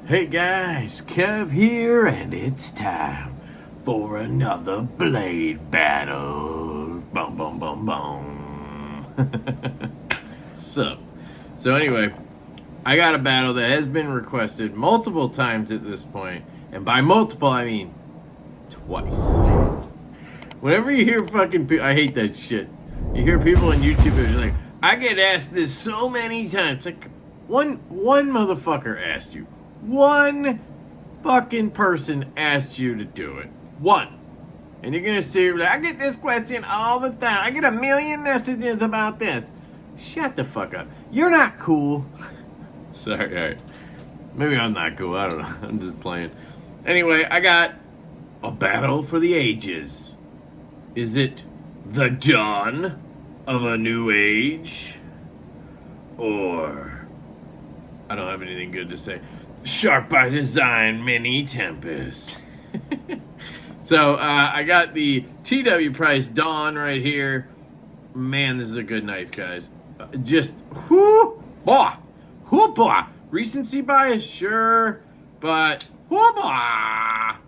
Hey guys, Kev here, and it's time for another blade battle. Boom, boom, boom, boom. So anyway, I got a battle that has been requested multiple times at this point, and by multiple I mean twice. Whenever you hear fucking people, I hate that shit. You hear people on YouTube videos like, I get asked this so many times. It's like one motherfucker asked you. One fucking person asked you to do it. One. And you're gonna see, like, I get this question all the time. I get a million messages about this. Shut the fuck up. You're not cool. Sorry, alright. Maybe I'm not cool. I don't know. I'm just playing. Anyway, I got a battle for the ages. Is it the dawn of a new age? Or I don't have anything good to say. SharpbyDesign Mini Tempest. So I got the TW Price Dawn right here. Man, this is a good knife, guys. Just whoo-bah, whoo-bah. Recency bias, sure, but whoo-bah.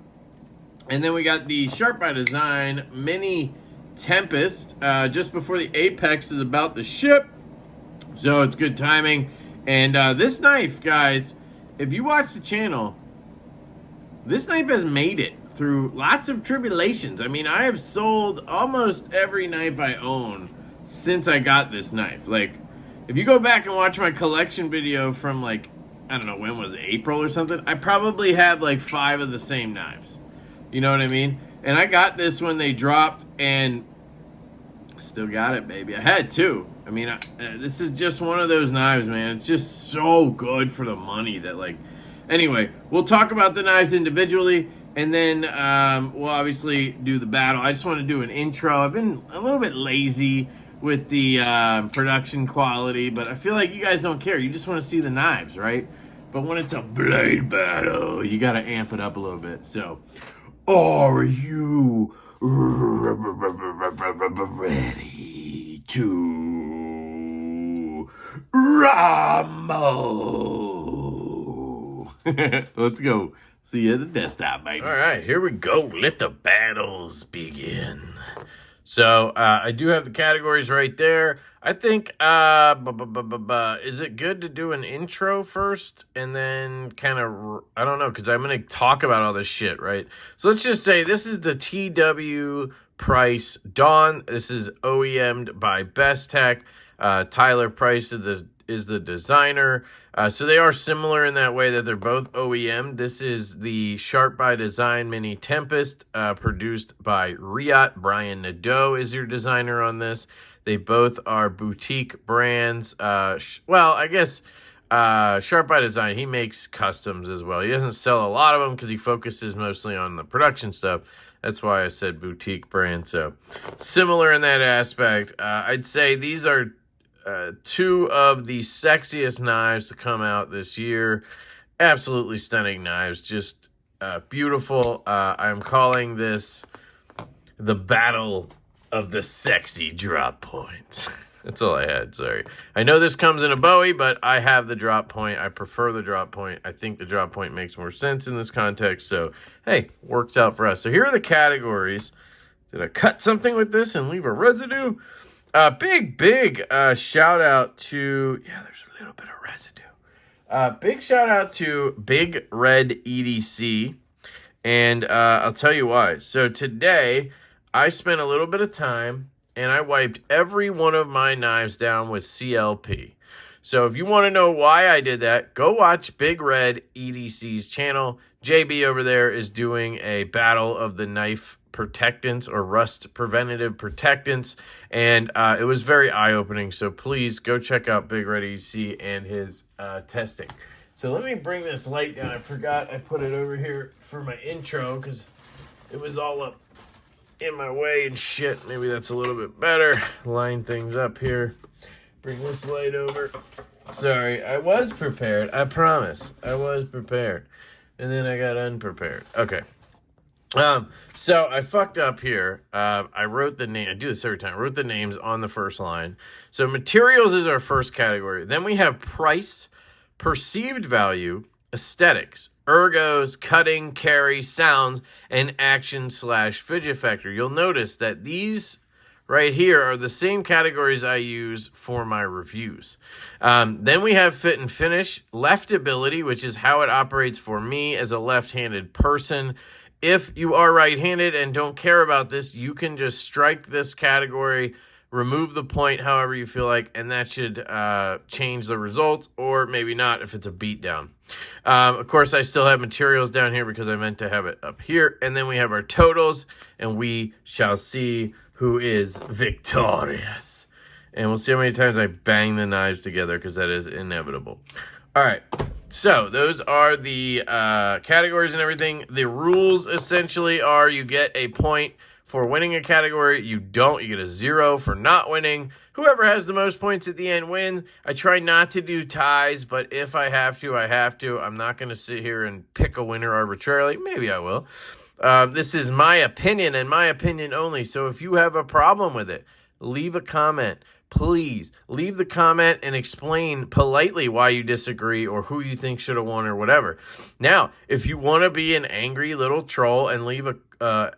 And then we got the SharpbyDesign Mini Tempest just before the Apex is about to ship. So it's good timing. And this knife, guys, if you watch the channel, this knife has made it through lots of tribulations. I mean, I have sold almost every knife I own since I got this knife. Like, if you go back and watch my collection video from, like, I don't know, when was it, April or something? I probably have, like, 5 of the same knives. You know what I mean? And I got this when they dropped, and still got it, baby. I had 2. I mean, this is just one of those knives, man. It's just so good for the money that, like... Anyway, we'll talk about the knives individually, and then we'll obviously do the battle. I just want to do an intro. I've been a little bit lazy with the production quality, but I feel like you guys don't care. You just want to see the knives, right? But when it's a blade battle, you got to amp it up a little bit. So, are you ready to rumble? Let's go. See you at the desktop, baby. All right, here we go. Let the battles begin. So, I do have the categories right there. I think, is it good to do an intro first and then kind of, I don't know, because I'm going to talk about all this shit, right? So let's just say this is the TW Price Dawn. This is OEM'd by Best Tech. Tyler Price is the designer. So they are similar in that way that they're both OEM. This is the SharpbyDesign Mini Tempest, produced by Riot. Brian Nadeau is your designer on this. They both are boutique brands. Well, I guess SharpbyDesign, he makes customs as well. He doesn't sell a lot of them because he focuses mostly on the production stuff. That's why I said boutique brand. So similar in that aspect. I'd say these are 2 of the sexiest knives to come out this year. Absolutely stunning knives. Just beautiful. I'm calling this the battle of the sexy drop points. That's all I had, sorry. I know this comes in a Bowie, but I have the drop point. I prefer the drop point. I think the drop point makes more sense in this context. So, hey, works out for us. So here are the categories. Did I cut something with this and leave a residue? Big shout out to, yeah, there's a little bit of residue. Big shout out to Big Red EDC. And I'll tell you why. So today, I spent a little bit of time and I wiped every one of my knives down with CLP. So if you want to know why I did that, go watch Big Red EDC's channel. JB over there is doing a battle of the knife protectants or rust preventative protectants, and it was very eye-opening. So please go check out Big Red EDC and his testing. So let me bring this light down. I forgot I put it over here for my intro because it was all up in my way and shit. Maybe that's a little bit better. Line things up here. Bring this light over. Sorry, I was prepared. I promise. I was prepared. And then I got unprepared. Okay. So I fucked up here. I wrote the name. I do this every time. I wrote the names on the first line. So materials is our first category. Then we have price, perceived value, aesthetics, ergos, cutting, carry, sounds, and action/fidget factor. You'll notice that these right here are the same categories I use for my reviews. Then we have fit and finish, leftability, which is how it operates for me as a left-handed person. If you are right-handed and don't care about this, you can just strike this category, remove the point however you feel like, and that should change the results, or maybe not if it's a beatdown. Of course, I still have materials down here because I meant to have it up here. And then we have our totals, and we shall see who is victorious. And we'll see how many times I bang the knives together, because that is inevitable. All right. So those are the categories and everything. The rules essentially are you get a point for winning a category. You don't. You get a 0 for not winning. Whoever has the most points at the end wins. I try not to do ties, but if I have to, I have to. I'm not going to sit here and pick a winner arbitrarily. Maybe I will. This is my opinion and my opinion only. So if you have a problem with it, leave a comment. Please leave the comment and explain politely why you disagree or who you think should have won or whatever. Now, if you want to be an angry little troll and leave a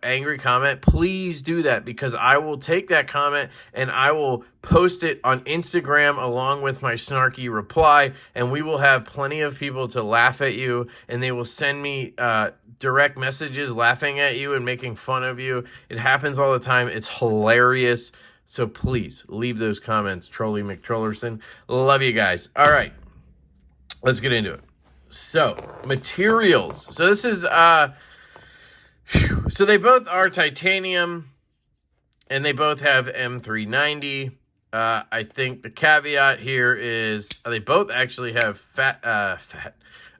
angry comment, please do that, because I will take that comment and I will post it on Instagram along with my snarky reply, and we will have plenty of people to laugh at you, and they will send me direct messages laughing at you and making fun of you. It happens all the time. It's hilarious. So please leave those comments, Trolly McTrollerson. Love you guys. All right, let's get into it. So materials. So this is, so they both are titanium, and they both have M390. I think the caveat here is they both actually have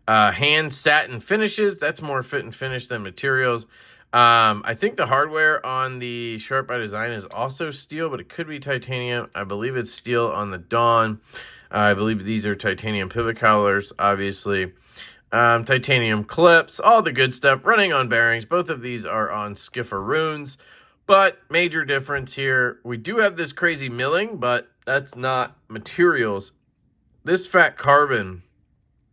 hand satin finishes. That's more fit and finish than materials. I think the hardware on the SharpbyDesign is also steel, but it could be titanium. I believe it's steel on the Dawn. I believe these are titanium pivot collars, obviously. Titanium clips, all the good stuff, running on bearings. Both of these are on Skifferoons, but major difference here. We do have this crazy milling, but that's not materials. This fat carbon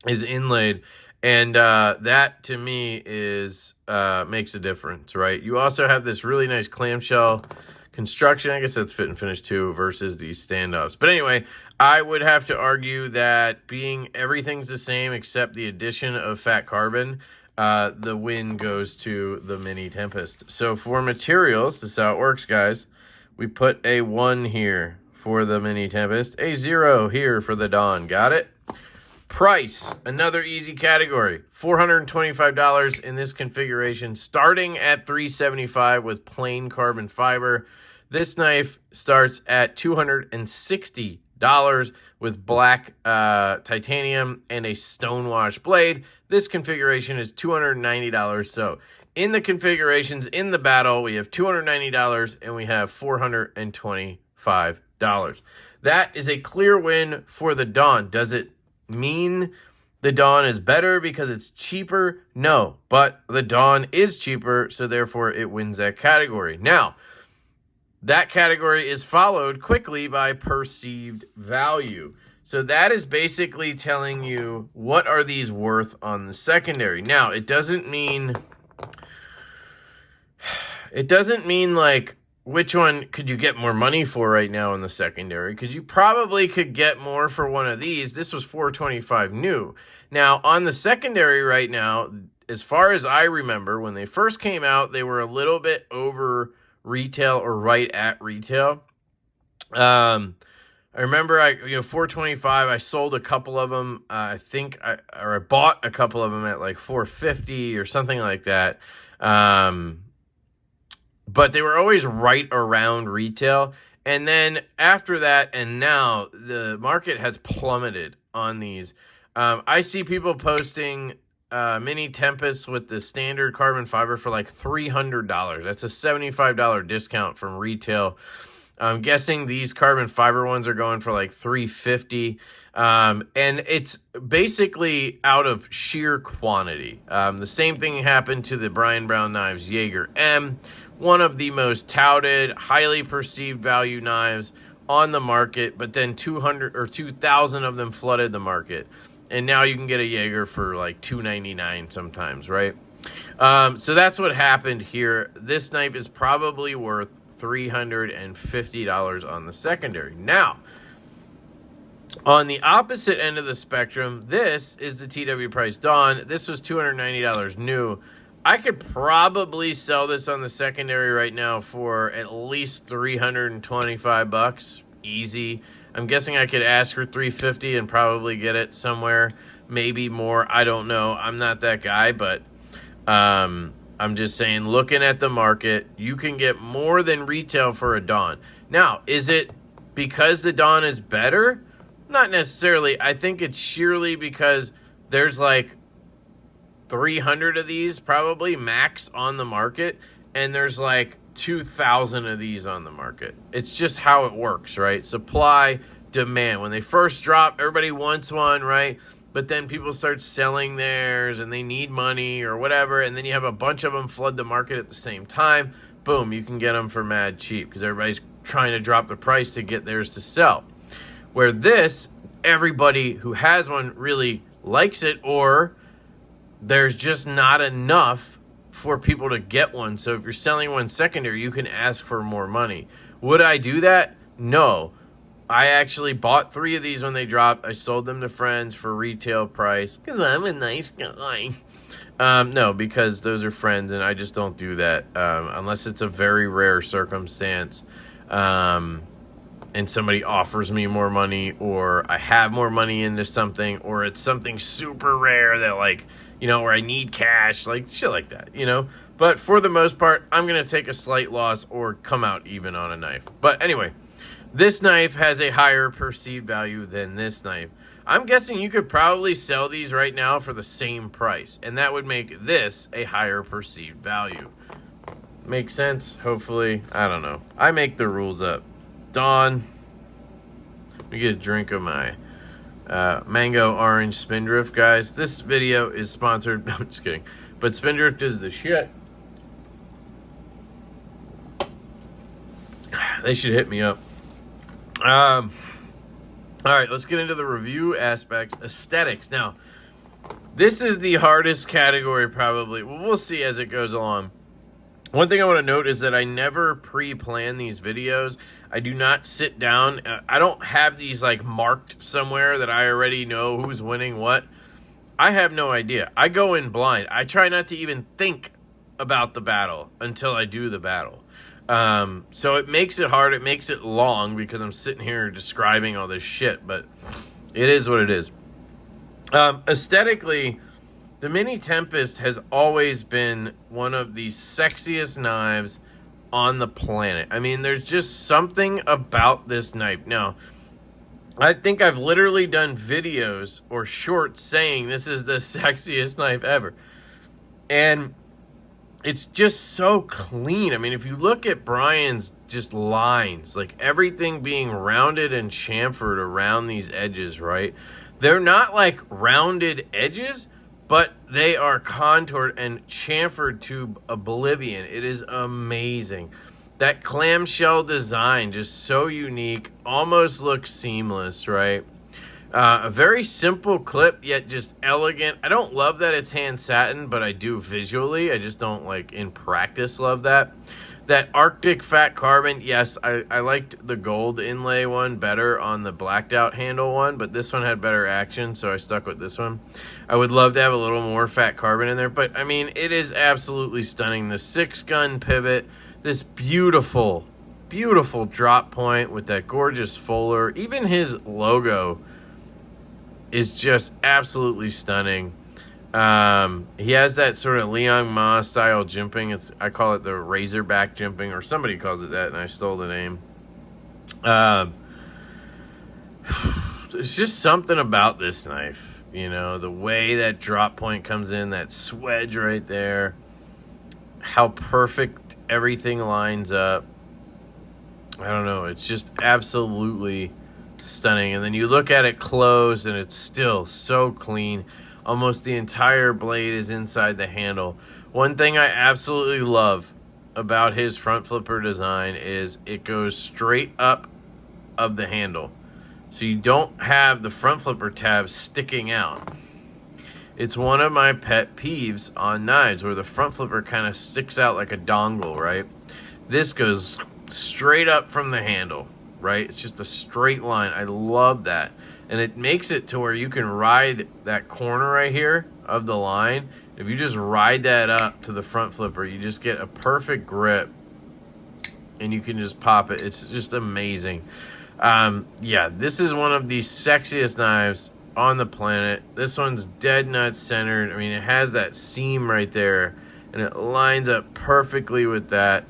is inlaid, and that to me is makes a difference, right? You also have this really nice clamshell construction. I guess that's fit and finish too versus these standoffs. But anyway, I would have to argue that being everything's the same except the addition of fat carbon, the win goes to the Mini Tempest. So for materials, this is how it works, guys. We put a 1 here for the Mini Tempest, a 0 here for the Dawn. Got it? Price, another easy category, $425 in this configuration, starting at $375 with plain carbon fiber. This knife starts at $260 with black titanium and a stonewash blade. This configuration is $290. So in the configurations, in the battle, we have $290 and we have $425. That is a clear win for the Dawn. Does it mean the Dawn is better because it's cheaper? No, but the Dawn is cheaper, so therefore it wins that category. Now, that category is followed quickly by perceived value. So that is basically telling you what are these worth on the secondary. Now, it doesn't mean like which one could you get more money for right now in the secondary, because you probably could get more for one of these. This was $425 new. Now, on the secondary right now, as far as I remember, when they first came out, they were a little bit over retail or right at retail. I remember $425. I sold a couple of them. I bought a couple of them at like $450 or something like that. But they were always right around retail. And then after that and now, the market has plummeted on these. I see people posting Mini Tempest with the standard carbon fiber for like $300. That's a $75 discount from retail. I'm guessing these carbon fiber ones are going for like $350. And it's basically out of sheer quantity. The same thing happened to the Brian Brown Knives Jaeger M, one of the most touted, highly perceived value knives on the market, but then 200 or 2,000 of them flooded the market. And now you can get a Jaeger for like $2.99 sometimes, right? So that's what happened here. This knife is probably worth $350 on the secondary. Now, on the opposite end of the spectrum, this is the TW Price Dawn. This was $290 new. I could probably sell this on the secondary right now for at least $325. Easy. I'm guessing I could ask for $350 and probably get it somewhere, maybe more. I don't know. I'm not that guy, but I'm just saying, looking at the market, you can get more than retail for a Dawn. Now, is it because the Dawn is better? Not necessarily. I think it's sheerly because there's like 300 of these probably max on the market, and there's like 2,000 of these on the market. It's just how it works, right? Supply, demand. When they first drop, everybody wants one, right? But then people start selling theirs and they need money or whatever, and then you have a bunch of them flood the market at the same time. Boom, you can get them for mad cheap because everybody's trying to drop the price to get theirs to sell. Where this, everybody who has one really likes it, or there's just not enough for people to get one. So if you're selling one secondary, you can ask for more money. Would I do that? No. I actually bought 3 of these when they dropped. I sold them to friends for retail price because I'm a nice guy. No, because those are friends, and I just don't do that unless it's a very rare circumstance. And somebody offers me more money, or I have more money into something, or it's something super rare that, like, you know, where I need cash, like shit like that, you know. But for the most part, I'm going to take a slight loss or come out even on a knife. But anyway, this knife has a higher perceived value than this knife. I'm guessing you could probably sell these right now for the same price, and that would make this a higher perceived value. Make sense? Hopefully. I don't know. I make the rules up. Dawn. Let me get a drink of my mango orange Spindrift, guys. This video is sponsored. No, I'm just kidding. But Spindrift is the shit. They should hit me up. All right, let's get into the review aspects. Aesthetics. Now, this is the hardest category probably. Well, we'll see as it goes along. One thing I want to note is that I never pre-plan these videos. I do not sit down. I don't have these like marked somewhere that I already know who's winning what. I have no idea. I go in blind. I try not to even think about the battle until I do the battle. So it makes it hard. It makes it long because I'm sitting here describing all this shit, but it is what it is. Aesthetically, the Mini Tempest has always been one of the sexiest knives on the planet. I mean, there's just something about this knife. Now, I think I've literally done videos or shorts saying this is the sexiest knife ever. And it's just so clean. I mean, if you look at Brian's just lines, like everything being rounded and chamfered around these edges, right? They're not like rounded edges, but they are contoured and chamfered to oblivion. It is amazing. That clamshell design, just so unique, almost looks seamless, right? A very simple clip, yet just elegant. I don't love that it's hand satin, but I do visually. I just don't, like, in practice love that. That Arctic fat carbon, yes, I liked the gold inlay one better on the blacked out handle one, but this one had better action, so I stuck with this one. I would love to have a little more fat carbon in there, but I mean, it is absolutely stunning. The 6-gun pivot, this beautiful, beautiful drop point with that gorgeous fuller. Even his logo is just absolutely stunning. He has that sort of Liang Ma style jimping. I call it the Razorback jimping, or somebody calls it that, and I stole the name. There's just something about this knife, you know, the way that drop point comes in, that swedge right there, how perfect everything lines up. I don't know, it's just absolutely stunning. And then you look at it closed, and it's still so clean. Almost the entire blade is inside the handle. One thing I absolutely love about his front flipper design is it goes straight up of the handle. So you don't have the front flipper tab sticking out. It's one of my pet peeves on knives where the front flipper kind of sticks out like a dongle, right? This goes straight up from the handle, right? It's just a straight line. I love that. And it makes it to where you can ride that corner right here of the line. If you just ride that up to the front flipper, you just get a perfect grip and you can just pop it. It's just amazing. Yeah, this is one of the sexiest knives on the planet. This one's dead nuts centered. I mean, it has that seam right there and it lines up perfectly with that.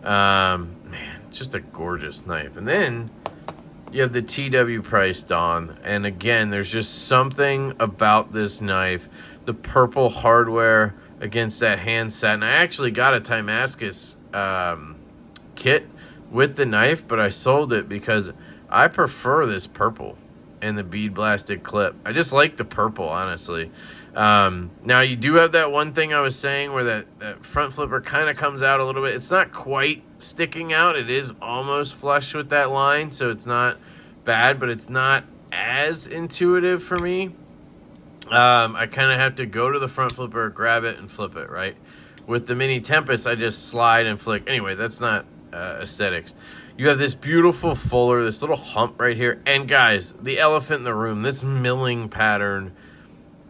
Man, just a gorgeous knife. And then you have the TW Price Dawn. And again, there's just something about this knife. The purple hardware against that hand satin. I actually got a Timascus kit with the knife, but I sold it because I prefer this purple and the bead blasted clip. I just like the purple, honestly. Now, you do have that one thing I was saying where that front flipper kind of comes out a little bit. It's not quite sticking out. It is almost flush with that line, so it's not bad, but it's not as intuitive for me. I kind of have to go to the front flipper, grab it, and flip it, right? With the Mini Tempest, I just slide and flick. Anyway, that's not aesthetics. You have this beautiful fuller, this little hump right here. And guys, the elephant in the room, this milling pattern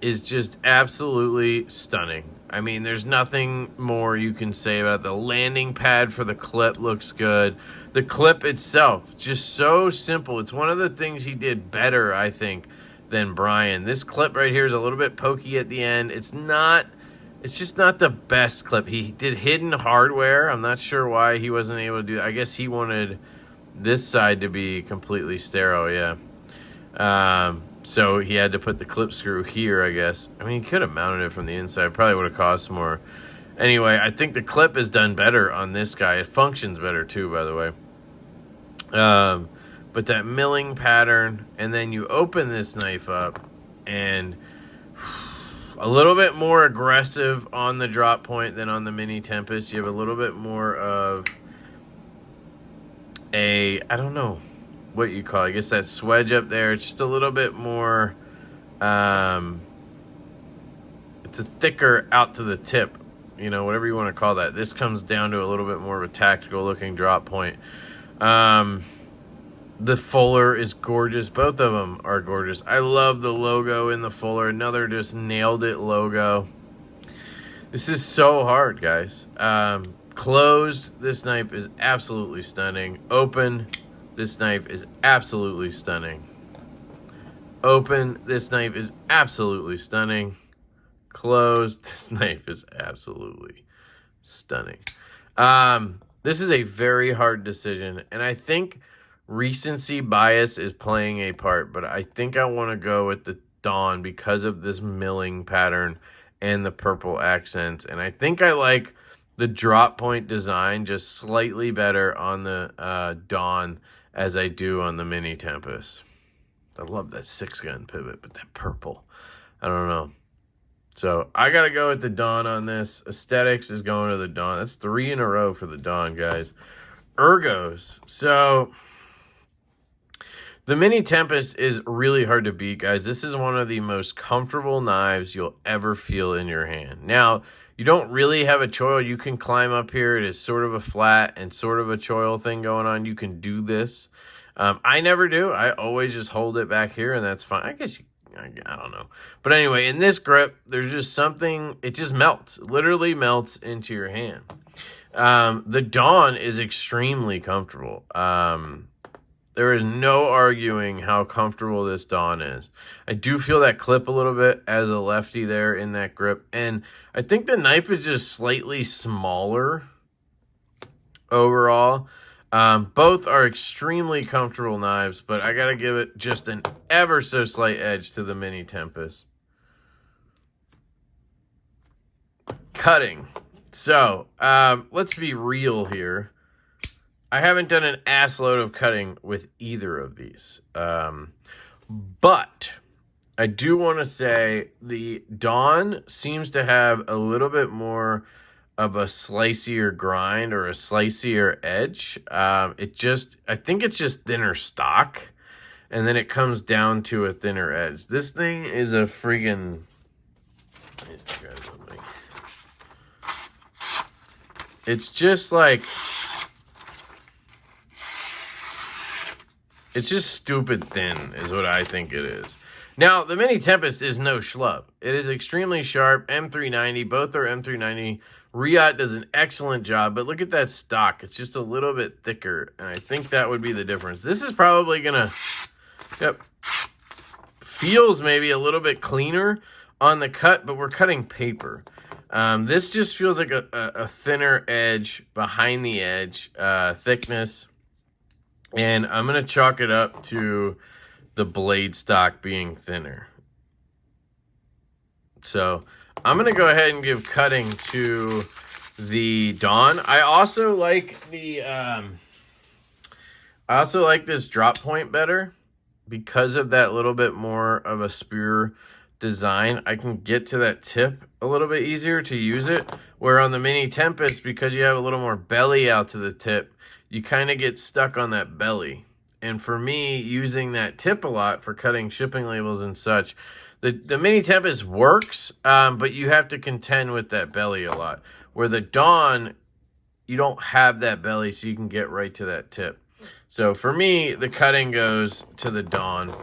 is just absolutely stunning. I mean, there's nothing more you can say about it. The landing pad for the clip looks good. The clip itself, just so simple. It's one of the things he did better, I think, than Brian. This clip right here is a little bit pokey at the end. It's just not the best clip. He did hidden hardware. I'm not sure why he wasn't able to do that. I guess he wanted this side to be completely sterile, yeah. So he had to put the clip screw here, I guess. I mean, he could have mounted it from the inside. Probably would have cost more. Anyway, I think the clip is done better on this guy. It functions better too, by the way. But that milling pattern, and then you open this knife up, and a little bit more aggressive on the drop point than on the Mini Tempest. You have a little bit more of I don't know what you call it. I guess that swedge up there. It's just a little bit more, it's a thicker out to the tip, you know, whatever you want to call that. This comes down to a little bit more of a tactical looking drop point. The fuller is gorgeous. Both of them are gorgeous. I love the logo in the fuller. Another just nailed it logo. This is so hard, guys. Closed, this knife is absolutely stunning. Open, this knife is absolutely stunning. Open, this knife is absolutely stunning. Closed, this knife is absolutely stunning. This is a very hard decision, and I think recency bias is playing a part, but I think I want to go with the Dawn because of this milling pattern and the purple accents. And I think I like the drop point design just slightly better on the Dawn as I do on the Mini Tempest. I love that 6-gun pivot, but that purple, I don't know. So I got to go with the Dawn on this. Aesthetics is going to the Dawn. That's 3 in a row for the Dawn, guys. Ergos. So the Mini Tempest is really hard to beat, guys. This is one of the most comfortable knives you'll ever feel in your hand. Now, you don't really have a choil. You can climb up here. It is sort of a flat and sort of a choil thing going on. You can do this. I never do. I always just hold it back here, and that's fine. I guess I don't know. But anyway, in this grip, there's just something, it just melts. It literally melts into your hand. The Dawn is extremely comfortable. There is no arguing how comfortable this Dawn is. I do feel that clip a little bit as a lefty there in that grip. And I think the knife is just slightly smaller overall. Both are extremely comfortable knives, but I got to give it just an ever so slight edge to the Mini Tempest. Cutting. So, let's be real here. I haven't done an ass load of cutting with either of these. But I do want to say the Dawn seems to have a little bit more of a slicier grind or a slicier edge. I think it's just thinner stock. and then it comes down to a thinner edge. This thing is a friggin'... It's just like... It's just stupid thin is what I think it is. Now, the Mini Tempest is no schlub. It is extremely sharp, M390. Both are M390. Riot does an excellent job, but look at that stock. It's just a little bit thicker, and I think that would be the difference. This is probably going to... Yep. Feels maybe a little bit cleaner on the cut, but we're cutting paper. This just feels like a thinner edge, behind the edge, thickness. And I'm going to chalk it up to the blade stock being thinner. So I'm going to go ahead and give cutting to the Dawn. I also like the this drop point better because of that little bit more of a spear design. I can get to that tip a little bit easier to use it. Where on the Mini Tempest, because you have a little more belly out to the tip, you kind of get stuck on that belly. And for me, using that tip a lot for cutting shipping labels and such, the Mini Tempest works, but you have to contend with that belly a lot. Where the Dawn, you don't have that belly, so you can get right to that tip. So for me, the cutting goes to the Dawn.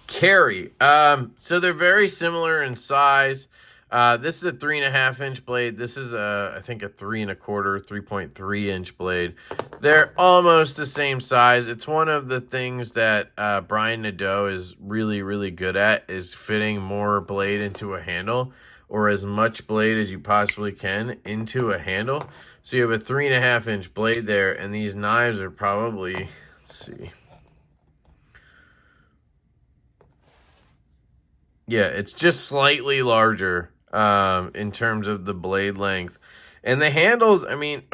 Carry. So they're very similar in size. This is a 3.5-inch blade. This is I think a 3 1/4, 3.3-inch blade. They're almost the same size. It's one of the things that Brian Nadeau is really, really good at, is fitting more blade into a handle, or as much blade as you possibly can into a handle. So you have a 3.5-inch blade there, and these knives are probably, let's see. Yeah, it's just slightly larger in terms of the blade length. And the handles, I mean,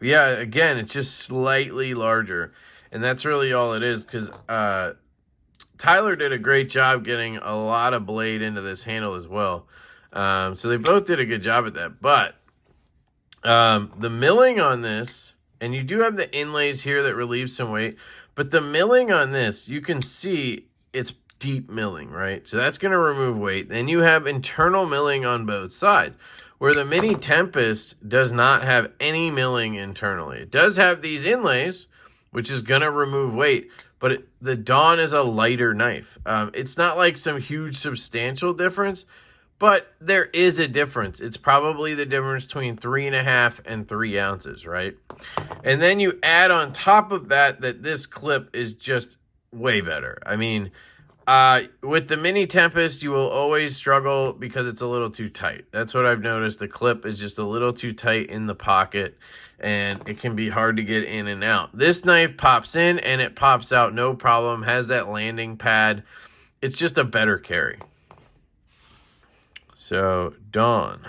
yeah, again, it's just slightly larger. And that's really all it is, because Tyler did a great job getting a lot of blade into this handle as well. So they both did a good job at that. But the milling on this, and you do have the inlays here that relieve some weight, but the milling on this, you can see it's deep milling, right? So that's going to remove weight. Then you have internal milling on both sides, where the Mini Tempest does not have any milling internally. It does have these inlays, which is going to remove weight, but the Dawn is a lighter knife. It's not like some huge substantial difference, but there is a difference. It's probably the difference between 3.5 and 3 ounces, right? And then you add on top of that this clip is just way better. I mean, with the Mini Tempest, you will always struggle because it's a little too tight. That's what I've noticed. The clip is just a little too tight in the pocket, and it can be hard to get in and out. This knife pops in and it pops out no problem. Has that landing pad. It's just a better carry. So, Dawn.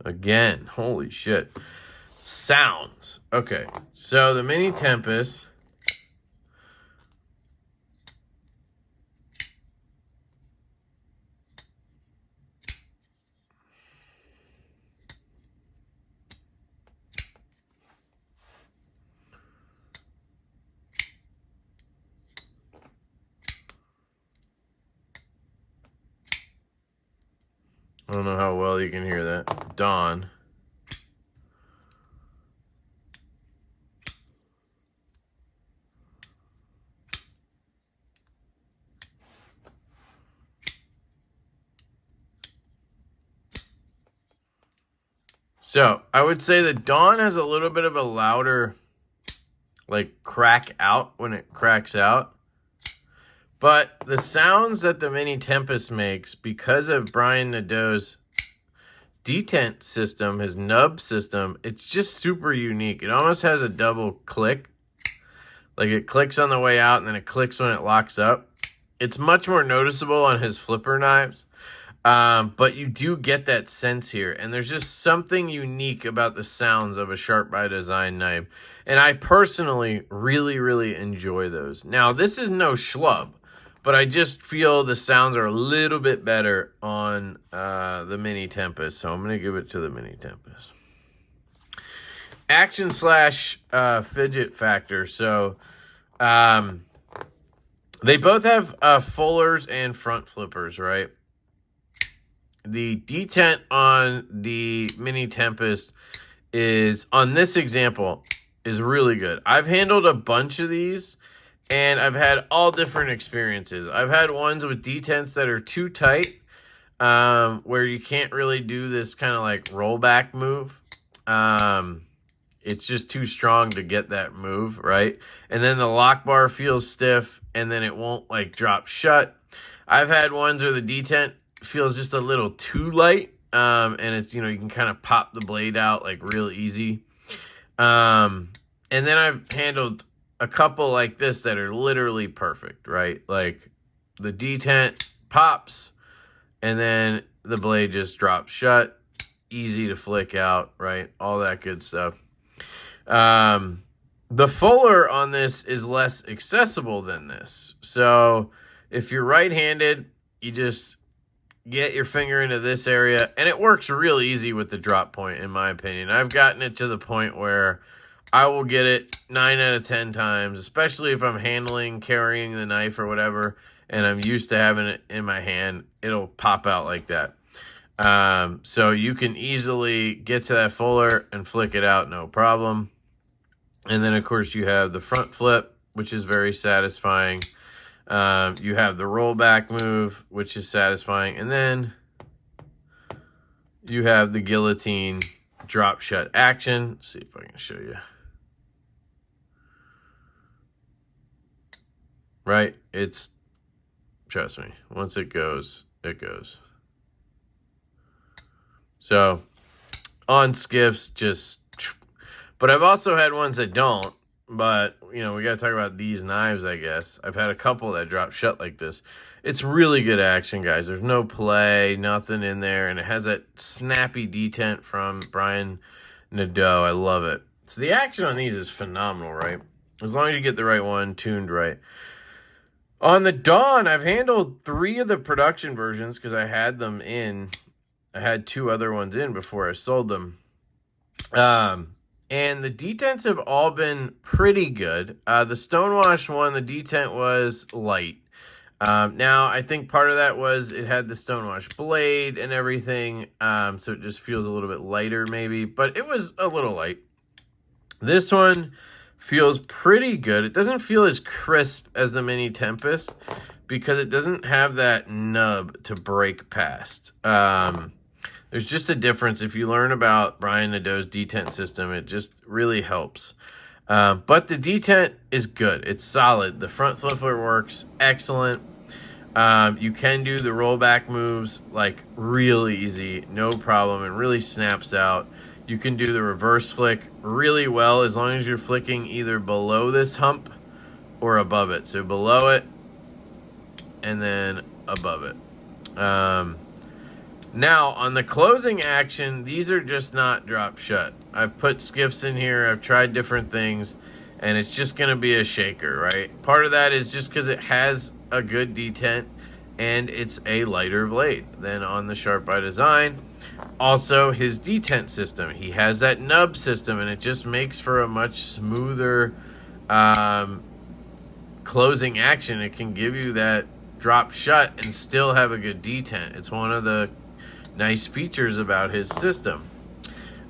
Again, holy shit. Sounds. Okay, so the Mini Tempest... I don't know how well you can hear that. Dawn. So, I would say the Dawn has a little bit of a louder, like, crack out when it cracks out. But the sounds that the Mini Tempest makes, because of Brian Nadeau's detent system, his nub system, it's just super unique. It almost has a double click. Like, it clicks on the way out and then it clicks when it locks up. It's much more noticeable on his flipper knives. But you do get that sense here. And there's just something unique about the sounds of a SharpbyDesign knife. And I personally really, really enjoy those. Now, this is no schlub, but I just feel the sounds are a little bit better on the Mini Tempest. So I'm going to give it to the Mini Tempest. action slash fidget factor. So they both have fullers and front flippers, right? The detent on the Mini Tempest is, on this example, is really good. I've handled a bunch of these, and I've had all different experiences. I've had ones with detents that are too tight, where you can't really do this kind of like rollback move. It's just too strong to get that move, right? And then the lock bar feels stiff, and then it won't like drop shut. I've had ones where the detent feels just a little too light, and it's, you know, you can kind of pop the blade out like real easy. And then I've handled a couple like this that are literally perfect, right? Like the detent pops, and then the blade just drops shut, easy to flick out, right? All that good stuff. The fuller on this is less accessible than this. So if you're right-handed, you just get your finger into this area, and it works real easy with the drop point, in my opinion. I've gotten it to the point where I will get it 9 out of 10 times, especially if I'm carrying the knife or whatever, and I'm used to having it in my hand. It'll pop out like that. So you can easily get to that fuller and flick it out, no problem. And then, of course, you have the front flip, which is very satisfying. You have the rollback move, which is satisfying. And then you have the guillotine drop shut action. Let's see if I can show you. Right? It's, trust me, once it goes, it goes. So on skiffs, just, but I've also had ones that don't. But, you know, we got to talk about these knives, I guess. I've had a couple that drop shut like this. It's really good action, guys. There's no play, nothing in there. And it has that snappy detent from Brian Nadeau. I love it. So the action on these is phenomenal, right? As long as you get the right one tuned right. On the Dawn, I've handled 3 of the production versions because I had them in. I had 2 other ones in before I sold them. And the detents have all been pretty good. The Stonewash one, the detent was light. Now, I think part of that was it had the Stonewash blade and everything, so it just feels a little bit lighter maybe, but it was a little light. This one feels pretty good. It doesn't feel as crisp as the Mini Tempest because it doesn't have that nub to break past. There's just a difference. If you learn about Brian Nadeau's detent system, it just really helps. But the detent is good. It's solid. The front flipper works excellent. You can do the rollback moves like really easy, no problem, and really snaps out. You can do the reverse flick really well as long as you're flicking either below this hump or above it. So below it and then above it. Now, on the closing action, these are just not drop shut. I've put skiffs in here. I've tried different things, and it's just going to be a shaker, right? Part of that is just because it has a good detent, and it's a lighter blade than on the SharpbyDesign. Also, his detent system. He has that nub system, and it just makes for a much smoother closing action. It can give you that drop shut and still have a good detent. It's one of the nice features about his system.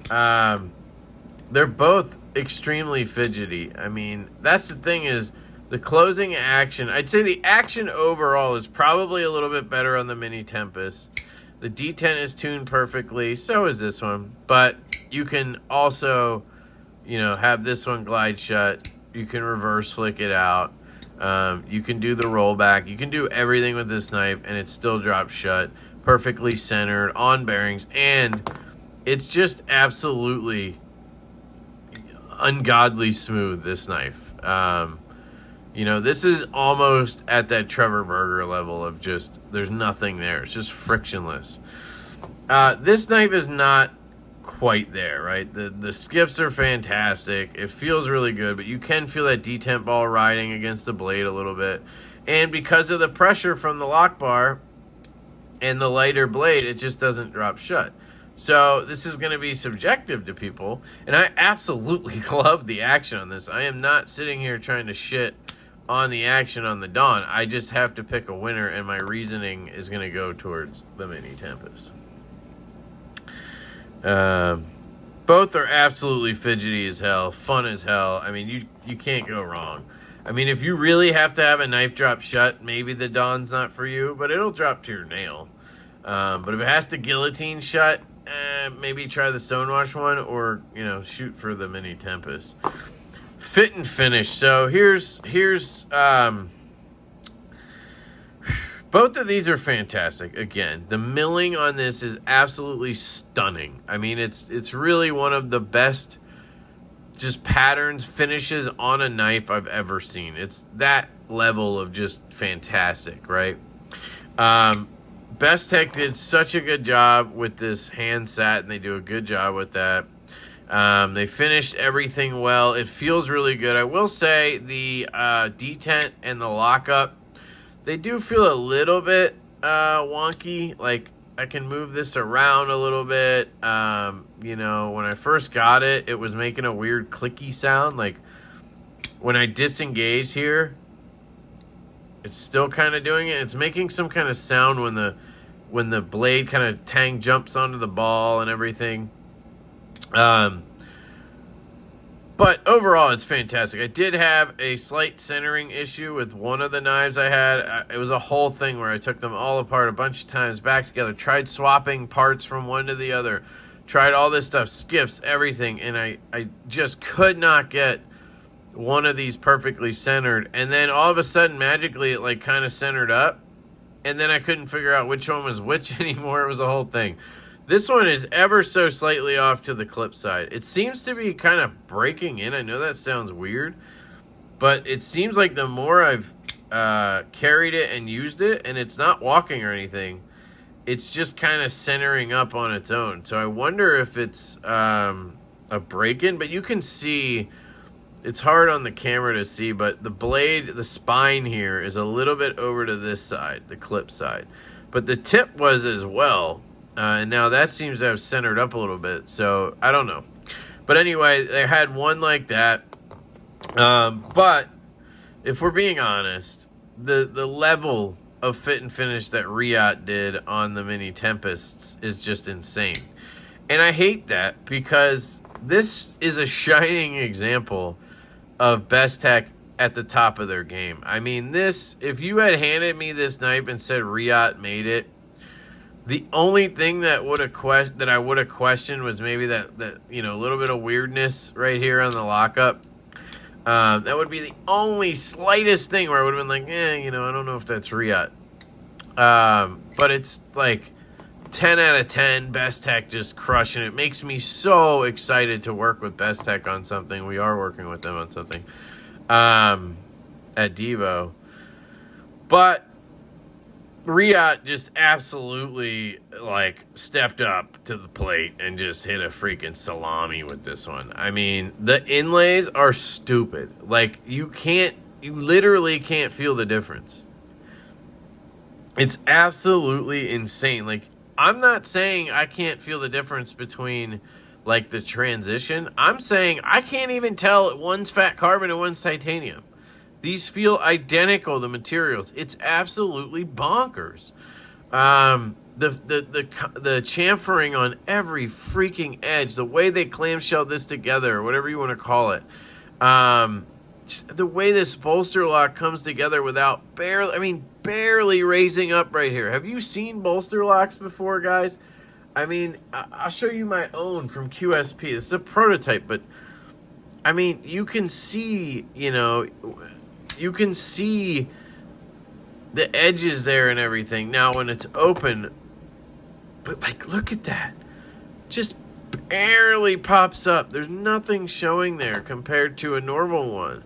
They're both extremely fidgety. I mean, that's the thing is the closing action. I'd say the action overall is probably a little bit better on the Mini Tempest. The detent is tuned perfectly. So is this one. But you can also, you know, have this one glide shut. You can reverse flick it out. You can do the rollback. You can do everything with this knife, and it still drops shut. Perfectly centered on bearings, and it's just absolutely ungodly smooth, this knife. You know, this is almost at that Trevor Berger level of just, there's nothing there. It's just frictionless. This knife is not quite there, right? The skiffs are fantastic. It feels really good, but you can feel that detent ball riding against the blade a little bit. And because of the pressure from the lock bar and the lighter blade, it just doesn't drop shut. So this is going to be subjective to people, and I absolutely love the action on this. I am not sitting here trying to shit on the action on the Dawn. I just have to pick a winner, and my reasoning is going to go towards the Mini Tempest. Both are absolutely fidgety as hell, fun as hell. I mean, you can't go wrong. I mean, if you really have to have a knife drop shut, maybe the Dawn's not for you, but it'll drop to your nail. But if it has to guillotine shut, maybe try the Stonewash one, or, you know, shoot for the Mini Tempest. Fit and finish. So here's both of these are fantastic. Again, the milling on this is absolutely stunning. I mean, it's really one of the best just patterns, finishes on a knife I've ever seen. It's that level of just fantastic, right? Best Tech did such a good job with this hand sat, and they do a good job with that. They finished everything well. It feels really good. I will say the detent and the lockup, they do feel a little bit wonky. Like, I can move this around a little bit. You know, when I first got it, it was making a weird clicky sound. Like, when I disengage here, it's still kind of doing it. It's making some kind of sound when the blade kind of tang jumps onto the ball and everything. But overall, it's fantastic. I did have a slight centering issue with one of the knives I had. It was a whole thing where I took them all apart a bunch of times, back together, tried swapping parts from one to the other, tried all this stuff, skiffs, everything, and I just could not get one of these perfectly centered. And then all of a sudden, magically, it like kind of centered up, and then I couldn't figure out which one was which anymore. It was a whole thing. This one is ever so slightly off to the clip side. It seems to be kind of breaking in. I know that sounds weird, but it seems like the more I've carried it and used it, and it's not walking or anything, it's just kind of centering up on its own. So I wonder if it's a break-in, but you can see, it's hard on the camera to see, but the blade, the spine here is a little bit over to this side, the clip side. But the tip was as well. And now that seems to have centered up a little bit, so I don't know. But anyway, they had one like that. But if we're being honest, the level of fit and finish that Riot did on the Mini Tempests is just insane. And I hate that, because this is a shining example of Best Tech at the top of their game. I mean, this, if you had handed me this knife and said Riot made it, the only thing that I would have questioned was maybe that you know, a little bit of weirdness right here on the lockup. That would be the only slightest thing where I would have been like, you know, I don't know if that's Riot. But it's like 10 out of 10. Best Tech just crushing it. Makes me so excited to work with Best Tech on something. We are working with them on something at Devo. But Riot just absolutely, like, stepped up to the plate and just hit a freaking salami with this one. I mean, the inlays are stupid. Like, you literally can't feel the difference. It's absolutely insane. Like, I'm not saying I can't feel the difference between, like, the transition. I'm saying I can't even tell one's fat carbon and one's titanium. These feel identical, the materials. It's absolutely bonkers. The chamfering on every freaking edge, the way they clamshell this together, or whatever you want to call it. The way this bolster lock comes together without barely raising up right here. Have you seen bolster locks before, guys? I mean, I'll show you my own from QSP. This is a prototype, but I mean, you can see, you know, you can see the edges there and everything. Now, when it's open, but like, look at that. Just barely pops up. There's nothing showing there compared to a normal one.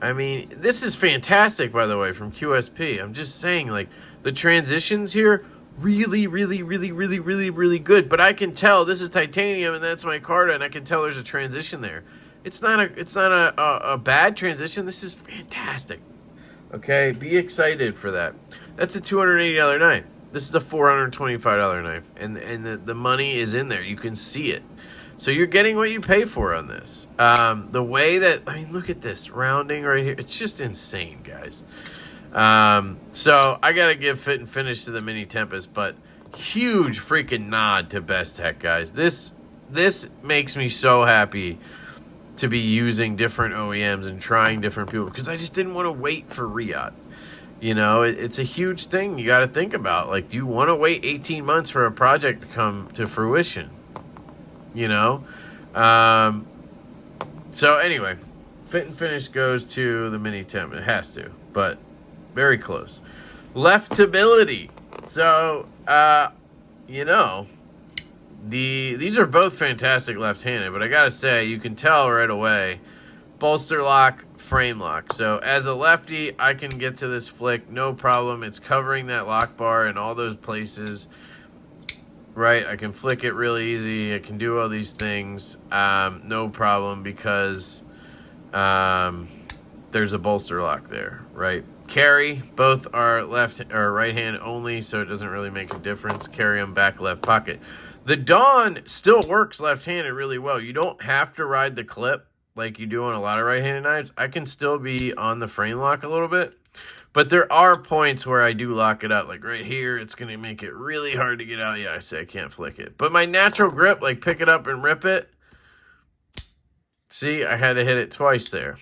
I mean, this is fantastic, by the way, from QSP. I'm just saying, like, the transitions here, really good. But I can tell this is titanium and that's micarta, and I can tell there's a transition there. It's not a bad transition. This is fantastic. Okay, be excited for that. That's a $280 knife. This is a $425 knife, and the money is in there. You can see it. So you're getting what you pay for on this. The way that, I mean, look at this rounding right here. It's just insane, guys. So I got to give fit and finish to the Mini Tempest, but huge freaking nod to Best Tech, guys. This makes me so happy to be using different OEMs and trying different people, because I just didn't want to wait for Riyadh. You know, it's a huge thing you got to think about. Like, do you want to wait 18 months for a project to come to fruition? You know? So anyway, fit and finish goes to the Mini Temp. It has to, but very close. Leftability. So, you know, these are both fantastic left-handed, but I gotta say, you can tell right away, bolster lock, frame lock. So as a lefty, I can get to this flick, no problem. It's covering that lock bar in all those places, right? I can flick it really easy. I can do all these things, no problem, because there's a bolster lock there, right? Carry, both are left or right hand only, so it doesn't really make a difference. Carry them back left pocket. The Dawn still works left-handed really well. You don't have to ride the clip like you do on a lot of right-handed knives. I can still be on the frame lock a little bit, but there are points where I do lock it up. Like right here, it's going to make it really hard to get out. Yeah, I say I can't flick it. But my natural grip, like pick it up and rip it, see, I had to hit it twice there.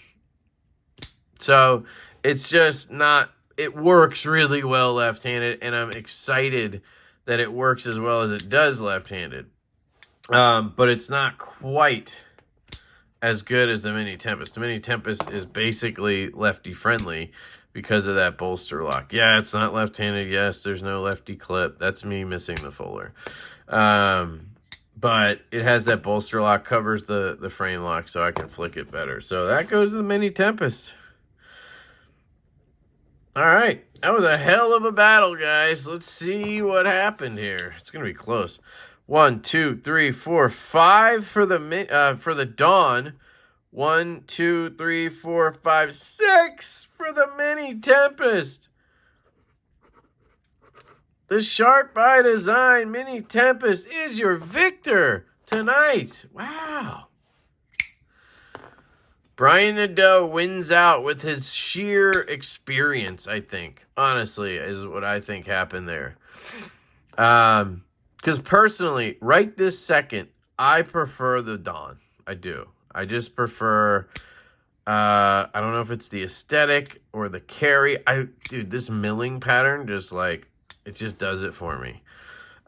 So it's just not, it works really well left-handed, and I'm excited that it works as well as it does left-handed. But it's not quite as good as the Mini Tempest. The Mini Tempest is basically lefty-friendly because of that bolster lock. Yeah, it's not left-handed. Yes, there's no lefty clip. That's me missing the fuller. But it has that bolster lock, covers the frame lock, so I can flick it better. So that goes to the Mini Tempest. All right, that was a hell of a battle, guys. Let's see what happened here. It's gonna be close. 1, 2, 3, 4, 5 for the Dawn. 1, 2, 3, 4, 5, 6 for the Mini Tempest. The SharpbyDesign Mini Tempest is your victor tonight. Wow. Brian Nadeau wins out with his sheer experience, I think. Honestly, is what I think happened there. Because personally, right this second, I prefer the Dawn. I do. I just prefer, I don't know if it's the aesthetic or the carry. Dude, this milling pattern just like, it just does it for me.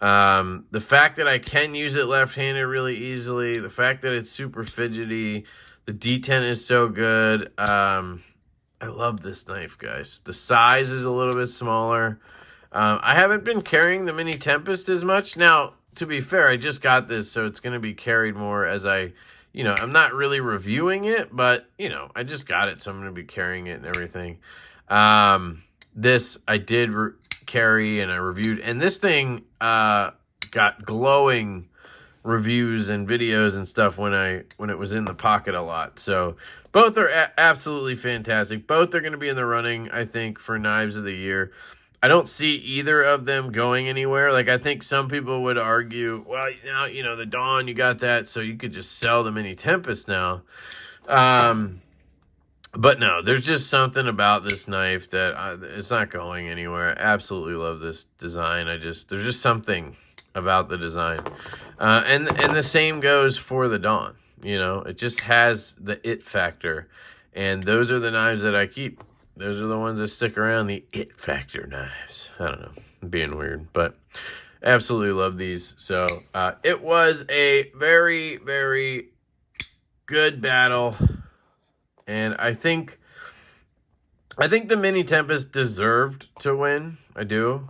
The fact that I can use it left-handed really easily, the fact that it's super fidgety, the D10 is so good. I love this knife, guys. The size is a little bit smaller. I haven't been carrying the Mini Tempest as much. Now, to be fair, I just got this, so it's going to be carried more as I, you know, I'm not really reviewing it, but, you know, I just got it, so I'm going to be carrying it and everything. This I did carry and I reviewed, and this thing got glowing reviews and videos and stuff when it was in the pocket a lot. So both are absolutely fantastic. Both are going to be in the running, I think, for Knives of the Year. I don't see either of them going anywhere. Like, I think some people would argue, well, now, you know, the Dawn, you got that, so you could just sell the Mini Tempest now. But no, there's just something about this knife that it's not going anywhere. I absolutely love this design. There's just something about the design. And the same goes for the Dawn. You know, it just has the it factor. And those are the knives that I keep. Those are the ones that stick around, the it factor knives. I don't know, I'm being weird, but absolutely love these. So it was a very, very good battle. And I think the Mini Tempest deserved to win. I do.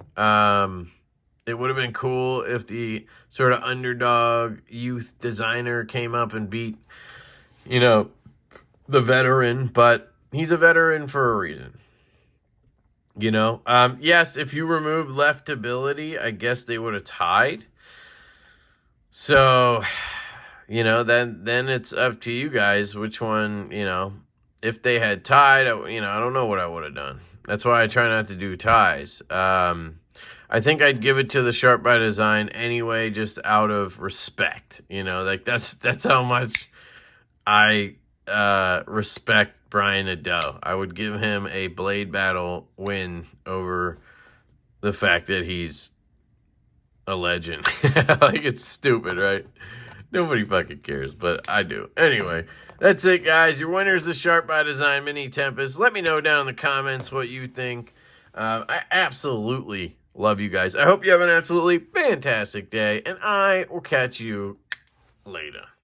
It would have been cool if the sort of underdog youth designer came up and beat, you know, the veteran, but he's a veteran for a reason. You know, yes, if you remove leftability, I guess they would have tied. So, you know, then it's up to you guys which one, you know, if they had tied, you know, I don't know what I would have done. That's why I try not to do ties. I think I'd give it to the SharpbyDesign anyway, just out of respect. You know, like that's how much I respect Brian Ado. I would give him a blade battle win over the fact that he's a legend. Like, it's stupid, right? Nobody fucking cares, but I do. Anyway, that's it, guys. Your winner is the SharpbyDesign Mini Tempest. Let me know down in the comments what you think. I absolutely love you guys. I hope you have an absolutely fantastic day, and I will catch you later.